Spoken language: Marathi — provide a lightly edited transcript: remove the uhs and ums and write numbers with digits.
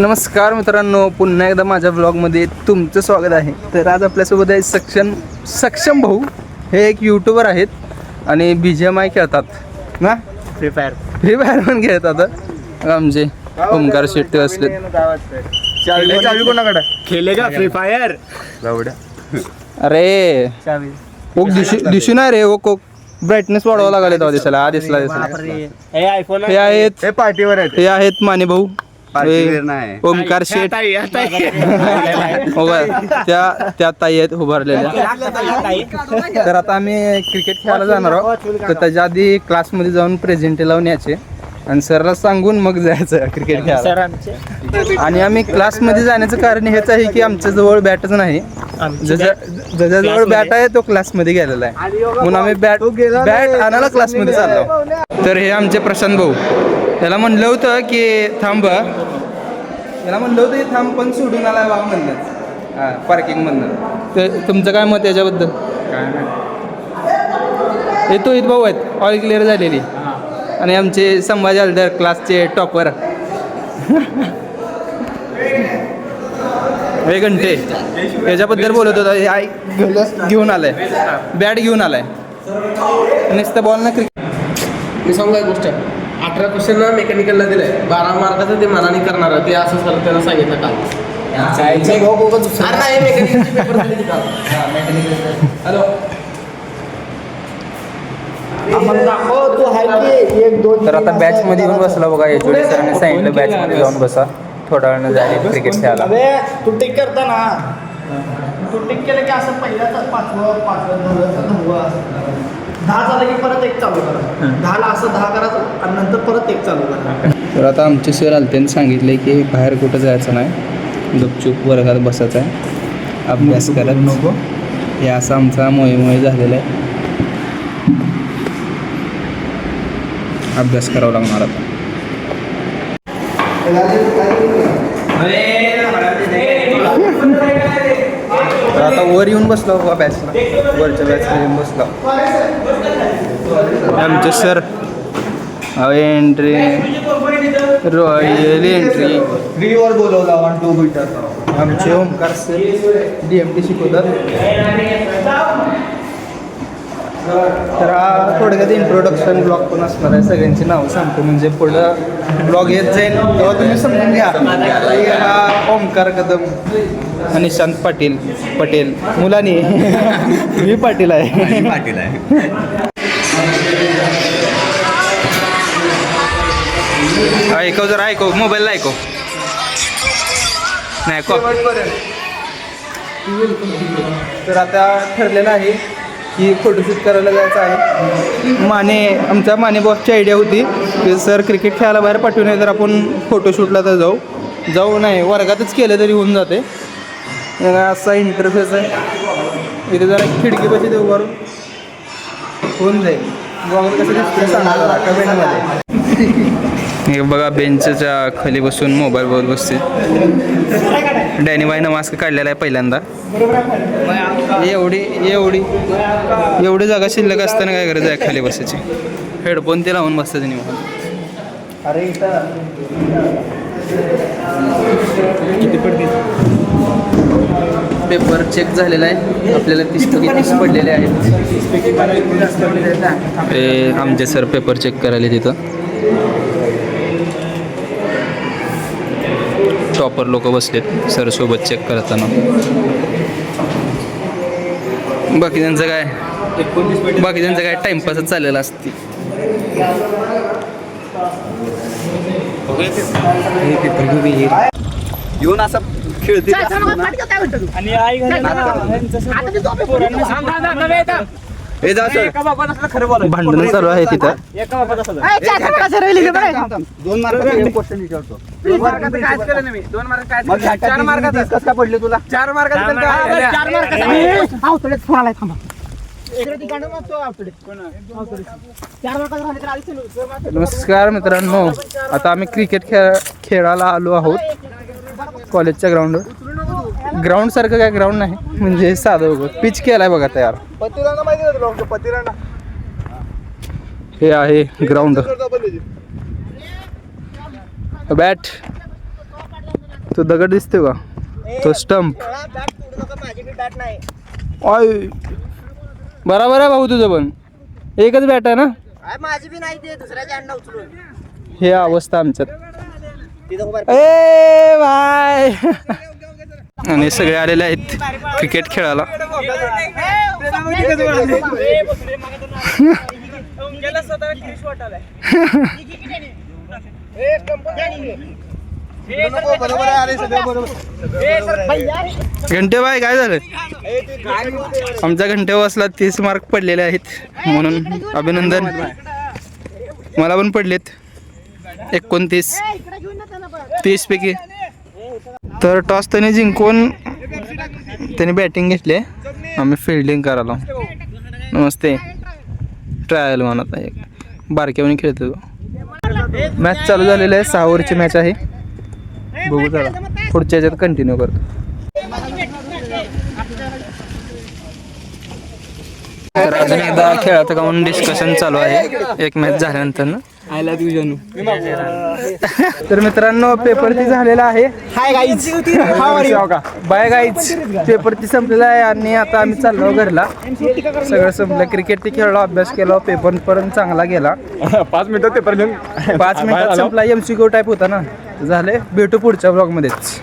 नमस्कार मित्रांनो, पुन्हा एकदा माझ्या ब्लॉगमध्ये तुमचं स्वागत आहे. तर आज आपल्यासोबत आहे सक्षम भाऊ. हे एक यूट्यूबर आहेत आणि BGMI खेळतात ना, फ्री फायर पण खेळतात. आमचे ओमकार शेट्टी असले. चावी कोणाकडे खेळेगा फ्री फायर अरे ओक दिसू नाही रे. ओक ब्राईटनेस वाढवावं लागले तेव्हा दिसायला. दिसला हे आहेत पार्टीवर आहेत. हे आहेत माने भाऊ, ओमकार शेट, त्या ताई आहेत उभारलेल्या. तर आता आम्ही क्रिकेट खेळायला जाणार आहोत. तर त्याच्या आधी क्लासमध्ये जाऊन प्रेझेंट लावून यायचे आणि सरला सांगून मग जायचं क्रिकेट खेळायला. आणि आम्ही क्लासमध्ये जाण्याचं कारण हेच आहे की आमच्या जवळ बॅटच नाही. ज्याच्याजवळ बॅट आहे तो क्लासमध्ये गेलेला आहे, म्हणून आम्ही बॅट आणायला क्लासमध्ये चाललो. तर हे आमचे प्रशांत भाऊ, त्याला म्हणलं होतं की थांब, थांब पण सोडून आला बा म्हणलं पार्किंग मधनं. तर तुमचं काय मत याच्याबद्दल? येतो इथं भाऊ आहेत, ऑल क्लिअर झालेली. आणि आमचे संभाजी हलदर क्लासचे टॉपर हे घंटे याच्याबद्दल बोलत होता. घेऊन आलाय, बॅट घेऊन आलाय, नुसतं बॉल ना. क्रिकेट मी सांगू एक गोष्ट, 18 क्वेश्चन ना मेकॅनिकलला दिलंय, 12 मार्काचं ते मनाने करणार. ते असं झालं, त्यांना सांगितलं काल. हॅलो, तर आता बॅच मध्ये येऊन बसला बघा. एचओडी सरांनी सांगितलं बॅच मध्ये जाऊन बसा, थोड्या वेळानं जायला क्रिकेट खेळायला. तू टिक करता ना, तू टिक केलं की असं पहिल्याच पाचवं 10 झालं की परत एक चालू करा. 10ला असं 10 करायचं आणि नंतर परत एक चालू करा. तर आता आमचे सर आले, त्यांनी सांगितले की बाहेर कुठं जायचं नाही, गपचूप वर्गात बसायचं आहे, अभ्यास करत नको. हे असं आमचा मोहे झालेला आहे. अभ्यास करावा लागणार आता. तर आता वर येऊन बसलो बघा बॅचला, वरच्या बॅचला येऊन बसलो. आमचे सर एंट्री रॉयल एंट्री 3 वर बोलवला 1 2 मीटर. आमचे ओमकार सर DMT शिकवतात. तर हा थोडक्यात इंट्रोडक्शन ब्लॉग पण असणार आहे. सगळ्यांची नावं सांगतो म्हणजे पुढं ब्लॉग येत जाईल तेव्हा तुम्ही समजून घ्या. हा ओमकार कदम, निशांत पटेल मुलांनी मी पाटील आहे. ऐकव जरा, ऐकव मोबाईलला, ऐकव नाही. तर आता ठरलेलं आहे की फोटोशूट करायला जायचं आहे. आमच्या माने बॉसची आयडिया होती की सर क्रिकेट खेळायला बाहेर पाठवू नये, तर आपण फोटोशूटला तर जाऊ नाही, वर्गातच केलं तरी होऊन जाते. असा इंटरफेस आहे. इथे जरा खिडकीपाशी देऊ करून होऊन जाईल. ब्लॉगर कसं दिसतं सांगा कमेंटमध्ये. हे बघा बेंचच्या खाली बसून मोबाईल बघत बसते. डॅनीबाईनं मास्क काढलेला आहे पहिल्यांदा. एवढी जागा शिल्लक असताना काय गरज आहे खाली बसायची? हेडफोन ते लावून बसतात निवांत. अरे किती पडते? पेपर चेक झालेला आहे. आपल्याला 30 पडलेले आहेत. आमचे सर पेपर चेक करायला तिथं. टॉपर लोक बसलेत सर सोबत चेक करताना. बाकीच्यांचं काय टाइमपासच चाललेला असते. येऊन असं खेळते भांडण चालू आहे तिथं. 2 मार्क क्वेश्चन विचारतो. 2 मार्काचं कायच केलं नाही मी. 2 मार्क काय 4 मार्काचं कसं काय पडले तुला? 4 मार्काचं 4 मार्काचं आवतडेच फोन आलाय. थांबा. नमस्कार मित्रांनो, आता आम्ही क्रिकेट खेळायला आलो आहोत कॉलेजच्या ग्राउंडवर. ग्राउंड सारखं काय ग्राउंड नाही, म्हणजे साधं बघ पिच केलाय बघा तयार. पतिरांना माहिती आहे तुला? पतिरांना हे आहे ग्राउंड. बॅट तो दगड दिसतो का तो स्टंप ऑय बराबर आहे भाऊ तुझं पण एकच बॅट आहे ना माझी बी नाही ते दुसऱ्याच्या अंडा उचलून हे अवस्था आमच्यात ए बाय आणि सगळे आलेले आहेत क्रिकेट खेळायला घंटे बाय काय झालं आमचा घंटे वाजला 30 मार्क पडलेले आहेत म्हणून अभिनंदन मला पण पडलेत 29 30 पैकी तर टॉस त्याने जिंकून त्याने बॅटिंग घेतली आम्ही फिल्डिंग करायला नमस्ते ट्रायल म्हणत आहे बारक्यावणी खेळतो मॅच चालू झालेली आहे 6 ओव्हरची मॅच आहे बघू चला पुढच्या ह्याच्यात कंटिन्यू करतो तर अजून एकदा खेळाचं का म्हणून डिस्कशन चालू आहे एक मॅच झाल्यानंतर ना आय लव्ह यू जानू तर मित्रांनो पेपर ती झालेला आहे hi guys bye guys paper ती संपलेला आहे आणि आता आम्ही चाललो घरला सगळं संपलं क्रिकेट ती खेळलो अभ्यास केला पेपर पर्यंत चांगला गेला 5 मिनिटात पेपर घेऊन 5 मिनिटात संपला MCQ टाईप होता ना झाले भेटू पुढच्या ब्लॉग मध्येच